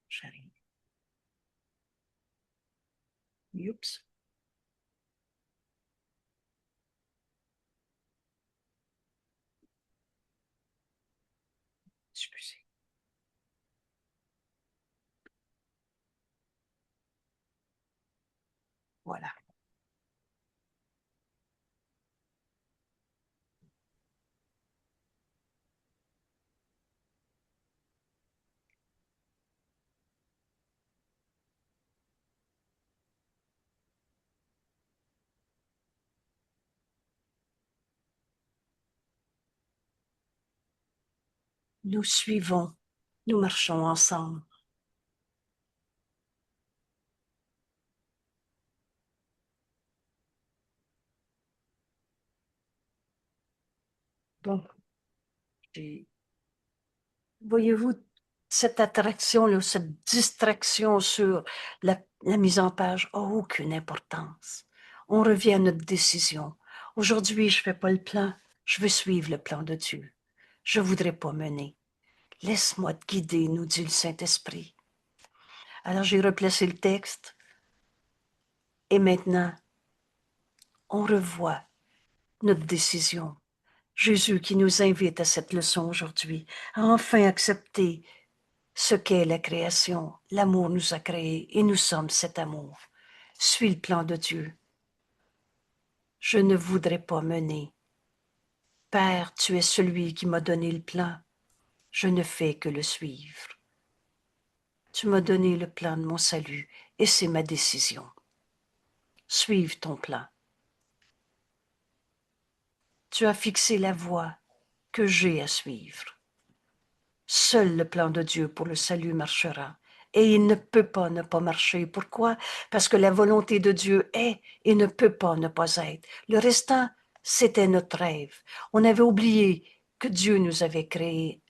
j'arrive. Oups. Excusez. Voilà. Nous suivons, nous marchons ensemble. Bon, voyez-vous, cette attraction, cette distraction sur la mise en page n'a aucune importance. On revient à notre décision. Aujourd'hui, je ne fais pas le plan. Je veux suivre le plan de Dieu. Je ne voudrais pas mener. Laisse-moi te guider, nous dit le Saint-Esprit. Alors j'ai replacé le texte et maintenant, on revoit notre décision. Jésus qui nous invite à cette leçon aujourd'hui, à enfin accepter ce qu'est la création. L'amour nous a créés et nous sommes cet amour. Suis le plan de Dieu. Je ne voudrais pas mener. Père, tu es celui qui m'a donné le plan. Je ne fais que le suivre. Tu m'as donné le plan de mon salut et c'est ma décision. Suive ton plan. Tu as fixé la voie que j'ai à suivre. Seul le plan de Dieu pour le salut marchera. Et il ne peut pas ne pas marcher. Pourquoi? Parce que la volonté de Dieu est et ne peut pas ne pas être. Le restant, c'était notre rêve. On avait oublié que Dieu nous avait créés,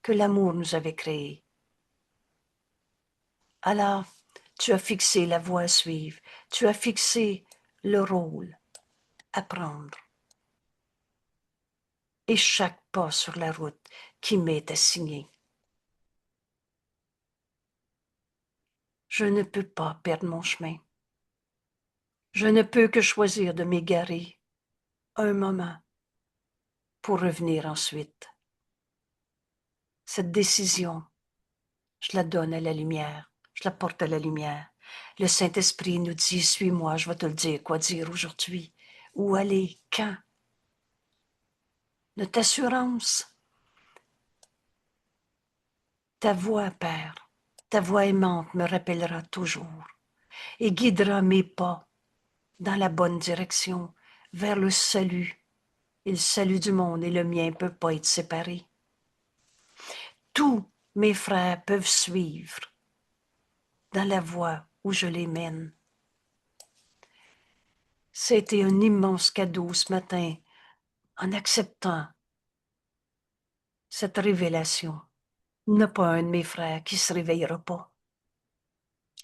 que l'amour nous avait créés. Alors, tu as fixé la voie à suivre. Tu as fixé le rôle à prendre. Et chaque pas sur la route qui m'est assigné. Je ne peux pas perdre mon chemin. Je ne peux que choisir de m'égarer un moment pour revenir ensuite. Cette décision, je la donne à la lumière, je la porte à la lumière. Le Saint-Esprit nous dit, suis-moi, je vais te le dire, quoi dire aujourd'hui, où aller, quand. Notre assurance, ta voix, Père, ta voix aimante me rappellera toujours et guidera mes pas dans la bonne direction, vers le salut. Et le salut du monde et le mien ne peuvent pas être séparés. Tous mes frères peuvent suivre dans la voie où je les mène. C'était un immense cadeau ce matin en acceptant cette révélation. Il n'y a pas un de mes frères qui ne se réveillera pas.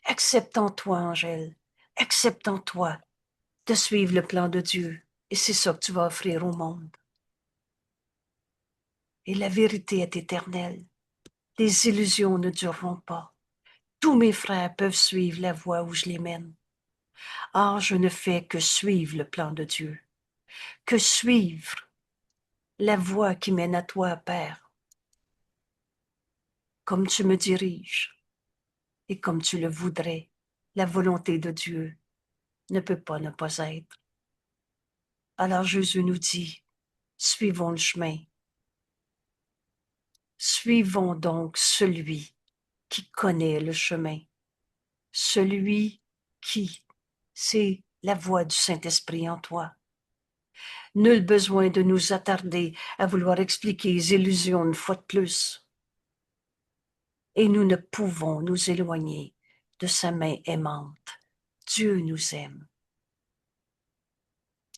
Accepte en toi, Angèle, accepte en toi de suivre le plan de Dieu. Et c'est ça que tu vas offrir au monde. Et la vérité est éternelle. Les illusions ne dureront pas. Tous mes frères peuvent suivre la voie où je les mène. Or, je ne fais que suivre le plan de Dieu, que suivre la voie qui mène à toi, Père, comme tu me diriges et comme tu le voudrais. La volonté de Dieu ne peut pas ne pas être. Alors Jésus nous dit, suivons le chemin. Suivons donc celui qui connaît le chemin, celui qui, c'est la voix du Saint-Esprit en toi. Nul besoin de nous attarder à vouloir expliquer les illusions une fois de plus. Et nous ne pouvons nous éloigner de sa main aimante. Dieu nous aime.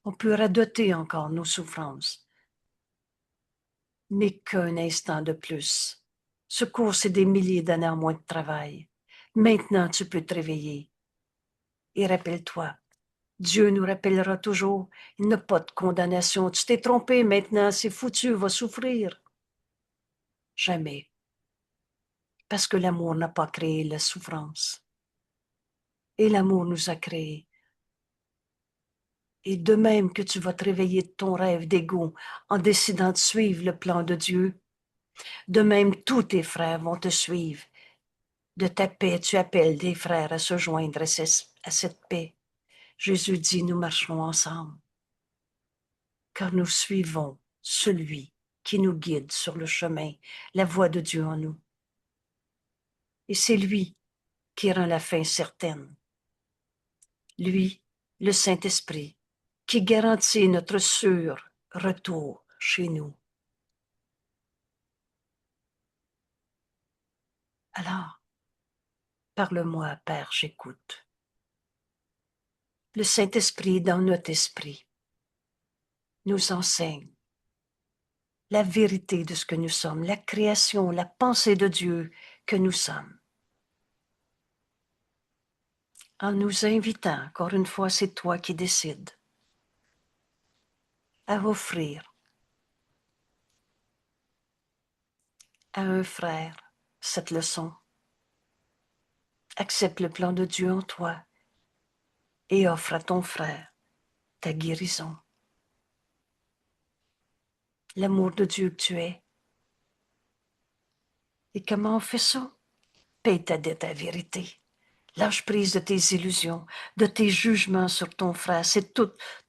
On peut radoter encore nos souffrances, mais qu'un instant de plus. Ce cours, c'est des milliers d'années en moins de travail. Maintenant, tu peux te réveiller. Et rappelle-toi, Dieu nous rappellera toujours, il n'a pas de condamnation. Tu t'es trompé, maintenant, c'est foutu, va souffrir. Jamais. Parce que l'amour n'a pas créé la souffrance. Et l'amour nous a créés. Et de même que tu vas te réveiller de ton rêve d'ego en décidant de suivre le plan de Dieu, de même tous tes frères vont te suivre. De ta paix, tu appelles des frères à se joindre à cette paix. Jésus dit, nous marcherons ensemble, car nous suivons celui qui nous guide sur le chemin, la voie de Dieu en nous. Et c'est lui qui rend la fin certaine. Lui, le Saint-Esprit, qui garantit notre sûr retour chez nous. Alors, parle-moi, Père, j'écoute. Le Saint-Esprit dans notre esprit nous enseigne la vérité de ce que nous sommes, la création, la pensée de Dieu que nous sommes. En nous invitant, encore une fois, c'est toi qui décides, à offrir à un frère cette leçon. Accepte le plan de Dieu en toi et offre à ton frère ta guérison. L'amour de Dieu que tu es. Et comment on fait ça? Paye ta dette à la vérité. Lâche prise de tes illusions, de tes jugements sur ton frère. C'est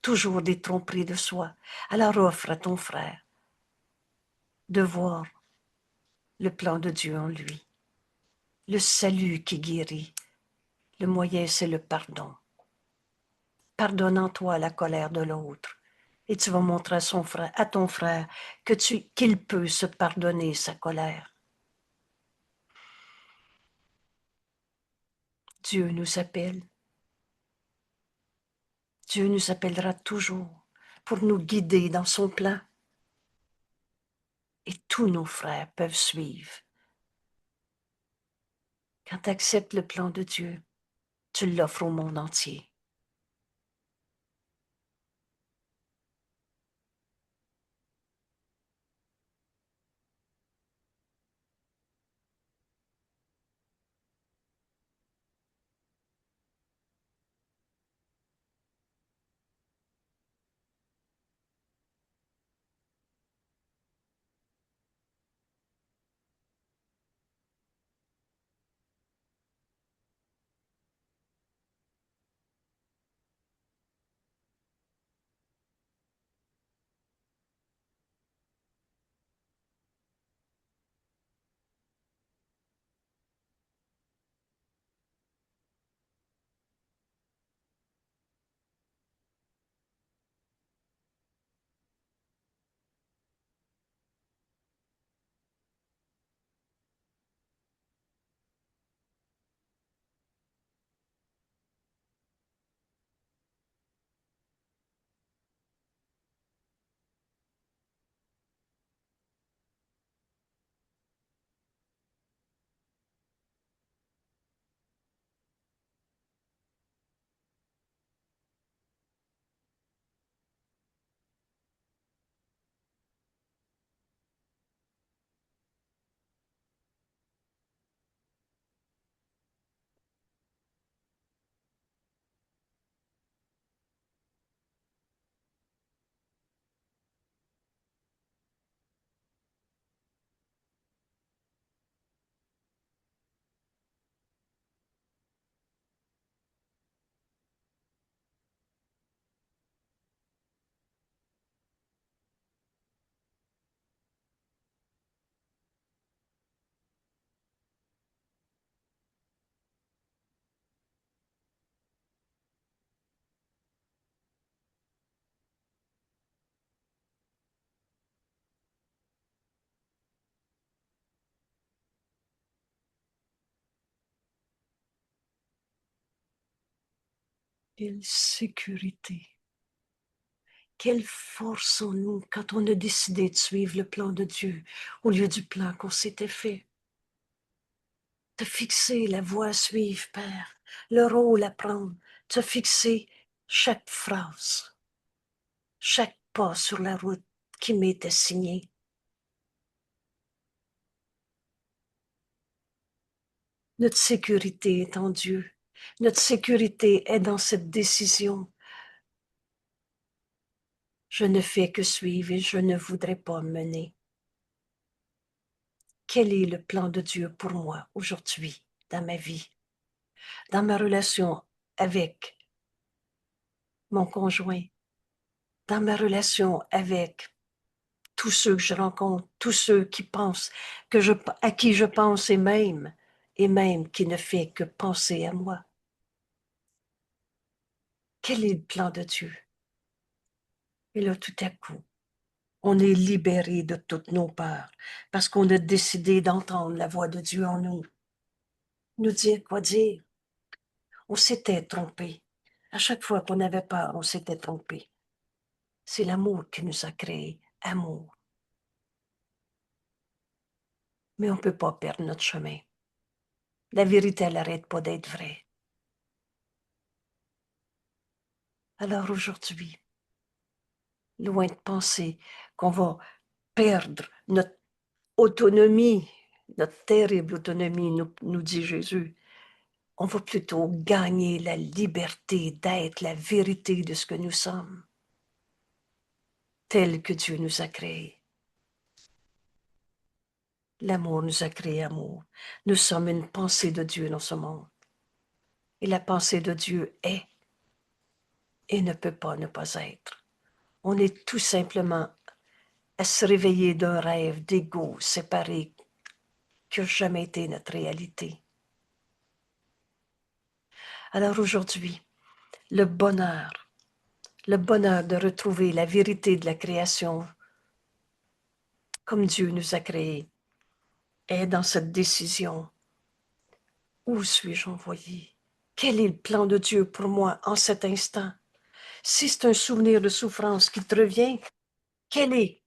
toujours des tromperies de soi. Alors offre à ton frère de voir le plan de Dieu en lui. Le salut qui guérit. Le moyen, c'est le pardon. Pardonne en toi la colère de l'autre. Et tu vas montrer à ton frère qu'il peut se pardonner sa colère. Dieu nous appelle. Dieu nous appellera toujours pour nous guider dans son plan. Et tous nos frères peuvent suivre. Quand tu acceptes le plan de Dieu, tu l'offres au monde entier. Quelle sécurité, quelle force en nous quand on a décidé de suivre le plan de Dieu au lieu du plan qu'on s'était fait. Te fixer la voie à suivre, Père, le rôle à prendre, te fixer chaque phrase, chaque pas sur la route qui m'était signée. Notre sécurité est en Dieu. Notre sécurité est dans cette décision. Je ne fais que suivre et je ne voudrais pas mener. Quel est le plan de Dieu pour moi aujourd'hui, dans ma vie, dans ma relation avec mon conjoint, dans ma relation avec tous ceux que je rencontre, tous ceux qui pensent, à qui je pense et même qui ne fait que penser à moi. Quel est le plan de Dieu? Et là, tout à coup, on est libéré de toutes nos peurs parce qu'on a décidé d'entendre la voix de Dieu en nous. Nous dire quoi dire. On s'était trompé. À chaque fois qu'on avait peur, on s'était trompé. C'est l'amour qui nous a créés. Amour. Mais on ne peut pas perdre notre chemin. La vérité, elle n'arrête pas d'être vraie. Alors aujourd'hui, loin de penser qu'on va perdre notre autonomie, notre terrible autonomie, nous dit Jésus, on va plutôt gagner la liberté d'être la vérité de ce que nous sommes, tel que Dieu nous a créés. L'amour nous a créé amour. Nous sommes une pensée de Dieu dans ce monde. Et la pensée de Dieu est et ne peut pas ne pas être. On est tout simplement à se réveiller d'un rêve d'ego séparé qui n'a jamais été notre réalité. Alors aujourd'hui, le bonheur de retrouver la vérité de la création comme Dieu nous a créés est dans cette décision. Où suis-je envoyé? Quel est le plan de Dieu pour moi en cet instant? Si c'est un souvenir de souffrance qui te revient, quelle est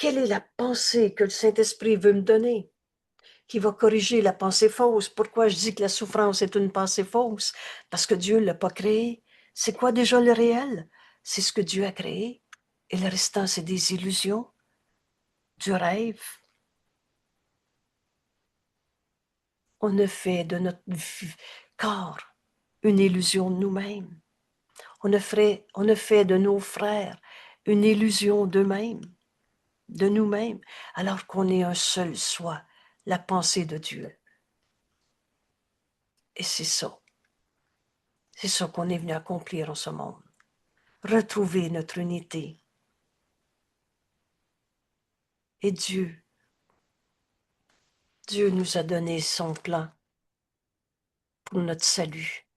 la pensée que le Saint-Esprit veut me donner, qui va corriger la pensée fausse? Pourquoi je dis que la souffrance est une pensée fausse? Parce que Dieu ne l'a pas créée. C'est quoi déjà le réel? C'est ce que Dieu a créé. Et le restant, c'est des illusions, du rêve. On a fait de notre corps une illusion de nous-mêmes. On a fait de nos frères une illusion d'eux-mêmes, de nous-mêmes, alors qu'on est un seul soi, la pensée de Dieu. Et c'est ça qu'on est venu accomplir en ce monde. Retrouver notre unité. Et Dieu nous a donné son plan pour notre salut.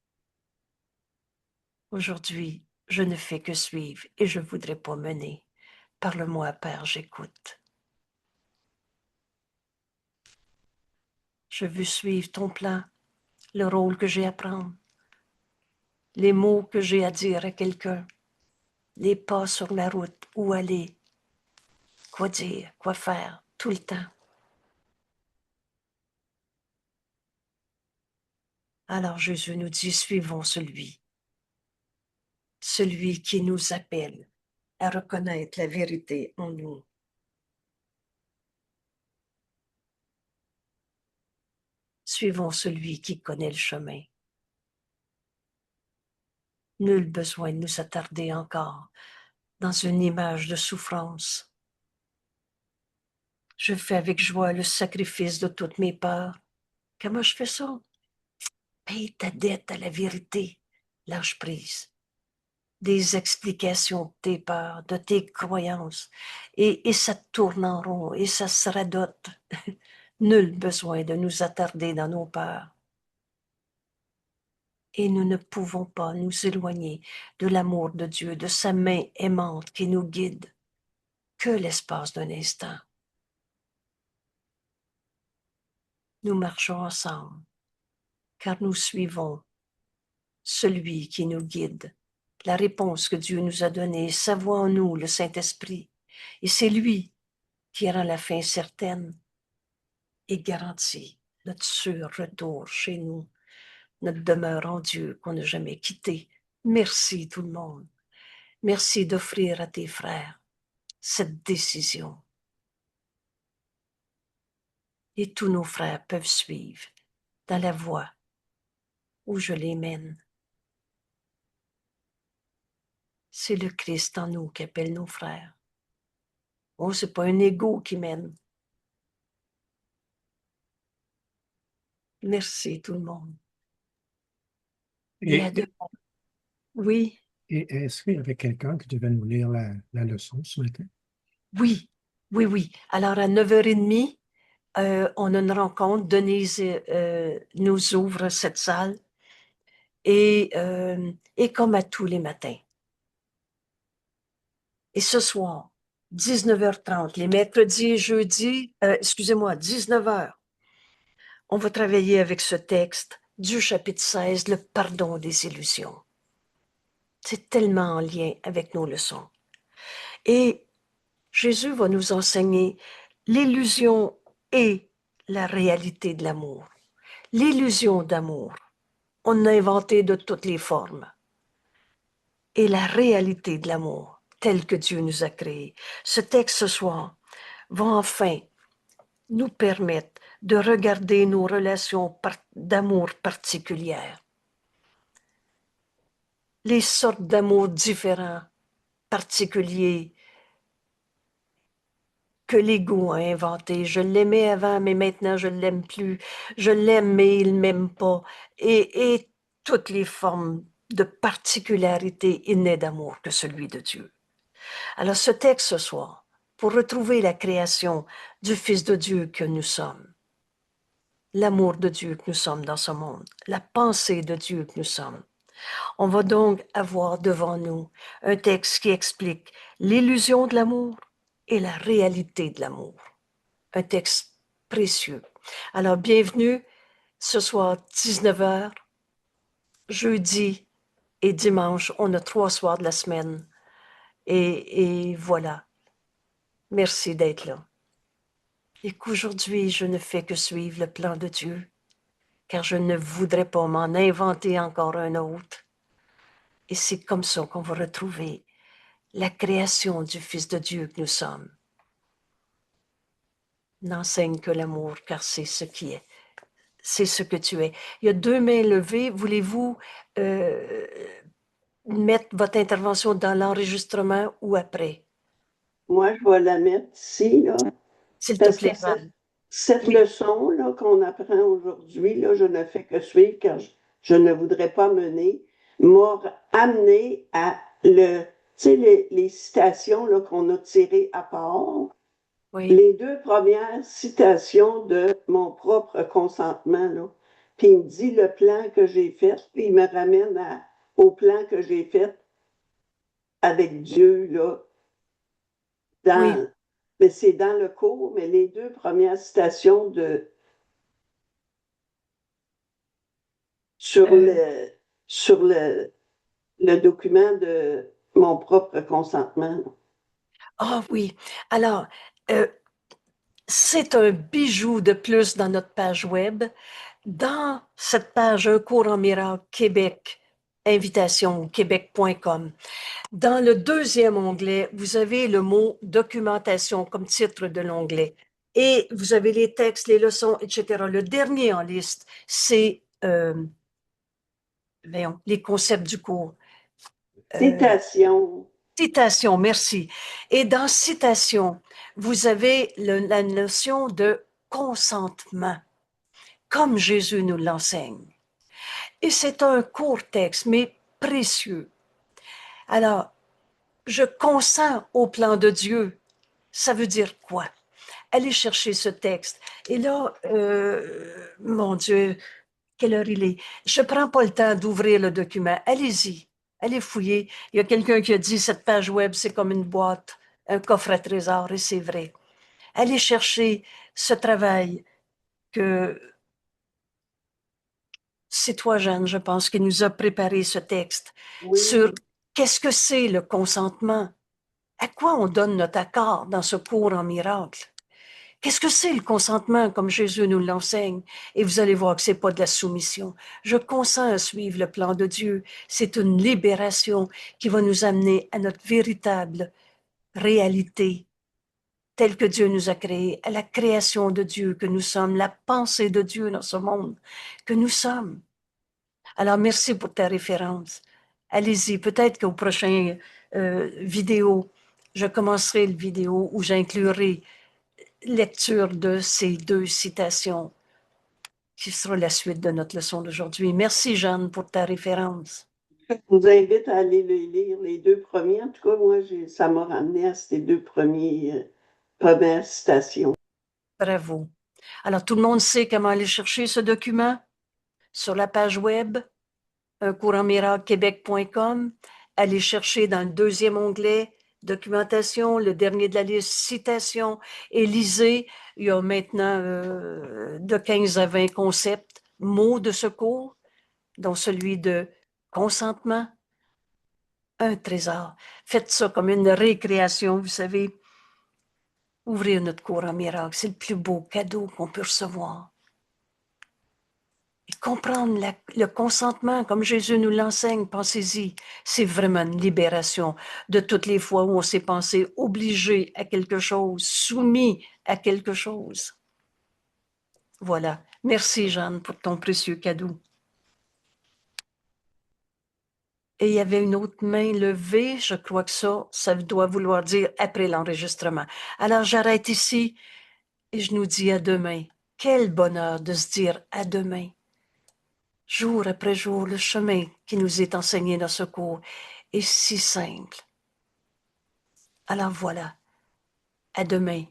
Aujourd'hui, je ne fais que suivre et je ne voudrais pas mener. Parle-moi, Père, j'écoute. Je veux suivre ton plan, le rôle que j'ai à prendre, les mots que j'ai à dire à quelqu'un, les pas sur la route, où aller, quoi dire, quoi faire, tout le temps. Alors Jésus nous dit, suivons celui qui nous appelle à reconnaître la vérité en nous. Suivons celui qui connaît le chemin. Nul besoin de nous attarder encore dans une image de souffrance. Je fais avec joie le sacrifice de toutes mes peurs. Comment je fais ça? Paye ta dette à la vérité. Lâche prise. Des explications de tes peurs, de tes croyances, et ça tourne en rond, et ça se radote. Nul besoin de nous attarder dans nos peurs. Et nous ne pouvons pas nous éloigner de l'amour de Dieu, de sa main aimante qui nous guide, que l'espace d'un instant. Nous marchons ensemble, car nous suivons celui qui nous guide, la réponse que Dieu nous a donnée, sa voix en nous, le Saint-Esprit. Et c'est lui qui rend la fin certaine et garantit notre sûr retour chez nous, notre demeure en Dieu qu'on n'a jamais quittée. Merci tout le monde. Merci d'offrir à tes frères cette décision. Et tous nos frères peuvent suivre dans la voie où je les mène. C'est le Christ en nous qui appelle nos frères. Oh, c'est pas un ego qui mène. Merci tout le monde. Et à demain. Oui, Et est-ce qu'il y avait quelqu'un qui devait nous lire la leçon ce matin? oui, oui, oui. Alors à 9h30, on a une rencontre. Denise nous ouvre cette salle. Et comme à tous les matins. Et ce soir, 19h30, les mercredis et jeudis, excusez-moi, 19h, on va travailler avec ce texte du chapitre 16, le pardon des illusions. C'est tellement en lien avec nos leçons. Et Jésus va nous enseigner l'illusion et la réalité de l'amour. L'illusion d'amour, on a inventé de toutes les formes. Et la réalité de l'amour, tel que Dieu nous a créé. Ce texte ce soir va enfin nous permettent de regarder nos relations d'amour particulières, les sortes d'amour différents, particuliers, que l'ego a inventé. Je l'aimais avant, mais maintenant je ne l'aime plus. Je l'aime, mais il ne m'aime pas. Et toutes les formes de particularité innée d'amour que celui de Dieu. Alors ce texte ce soir, pour retrouver la création du Fils de Dieu que nous sommes, l'amour de Dieu que nous sommes dans ce monde, la pensée de Dieu que nous sommes, on va donc avoir devant nous un texte qui explique l'illusion de l'amour et la réalité de l'amour. Un texte précieux. Alors, bienvenue ce soir, 19h, jeudi et dimanche. On a 3 soirs de la semaine. Et voilà. Merci d'être là. Et qu'aujourd'hui, je ne fais que suivre le plan de Dieu, car je ne voudrais pas m'en inventer encore un autre. Et c'est comme ça qu'on va retrouver la création du Fils de Dieu que nous sommes. N'enseigne que l'amour, car c'est ce qui est. C'est ce que tu es. Il y a 2 mains levées. Voulez-vous mettre votre intervention dans l'enregistrement ou après? Moi, je vais la mettre ici, là, S'il te parce que plaît, Val. cette Oui, leçon là, qu'on apprend aujourd'hui, là, je ne fais que suivre car je ne voudrais pas mener, m'a amené à tu sais, les citations là, qu'on a tirées à part. oui, Les 2 premières citations de mon propre consentement, là. Puis il me dit le plan que j'ai fait, puis il me ramène au plan que j'ai fait avec Dieu, là, oui. mais c'est dans le cours, mais les 2 premières citations sur Euh, le, sur le document de mon propre consentement. ah oui. Alors, euh, c'est un bijou de plus dans notre page web. Dans cette page Un cours en miracle Québec, invitation québec.com. Dans le 2e onglet, vous avez le mot documentation comme titre de l'onglet. Et vous avez les textes, les leçons, etc. Le dernier en liste, c'est les concepts du cours. Citation. Citation, merci. Et dans citation, vous avez la notion de consentement, comme Jésus nous l'enseigne. Et c'est un court texte, mais précieux. Alors, je consens au plan de Dieu. Ça veut dire quoi? Allez chercher ce texte. Et là, mon Dieu, quelle heure il est? Je ne prends pas le temps d'ouvrir le document. Allez-y, allez fouiller. Il y a quelqu'un qui a dit cette page web, c'est comme une boîte, un coffre à trésors, et c'est vrai. Allez chercher ce travail que c'est toi, Jeanne, je pense, qui nous a préparé ce texte sur Oui. qu'est-ce que c'est le consentement? À quoi on donne notre accord dans ce cours en miracle? Qu'est-ce que c'est le consentement comme Jésus nous l'enseigne? Et vous allez voir que c'est pas de la soumission. Je consens à suivre le plan de Dieu. C'est une libération qui va nous amener à notre véritable réalité telle que Dieu nous a créée, à la création de Dieu que nous sommes, la pensée de Dieu dans ce monde que nous sommes. Alors, merci pour ta référence. Allez-y, peut-être qu'au prochain vidéo, je commencerai le vidéo où j'inclurai lecture de ces 2 citations qui sera la suite de notre leçon d'aujourd'hui. Merci, Jeanne, pour ta référence. Je vous invite à aller lire les 2 premiers. En tout cas, moi, ça m'a ramené à ces 2 premières citations. Bravo. Alors, tout le monde sait comment aller chercher ce document sur la page web uncourantmiraclequebec.com. Allez chercher dans le 2e onglet documentation, le dernier de la liste, citation, et lisez. Il y a maintenant de 15 à 20 concepts, mots de secours, dont celui de consentement, un trésor. Faites ça comme une récréation, vous savez. Ouvrir notre cours en miracle, c'est le plus beau cadeau qu'on peut recevoir. Et comprendre le consentement, comme Jésus nous l'enseigne, pensez-y, c'est vraiment une libération de toutes les fois où on s'est pensé obligé à quelque chose, soumis à quelque chose. Voilà. Merci, Jeanne, pour ton précieux cadeau. Et il y avait une autre main levée. Je crois que ça doit vouloir dire après l'enregistrement. Alors, j'arrête ici et je nous dis à demain. Quel bonheur de se dire à demain. Jour après jour, le chemin qui nous est enseigné dans ce cours est si simple. Alors voilà, à demain.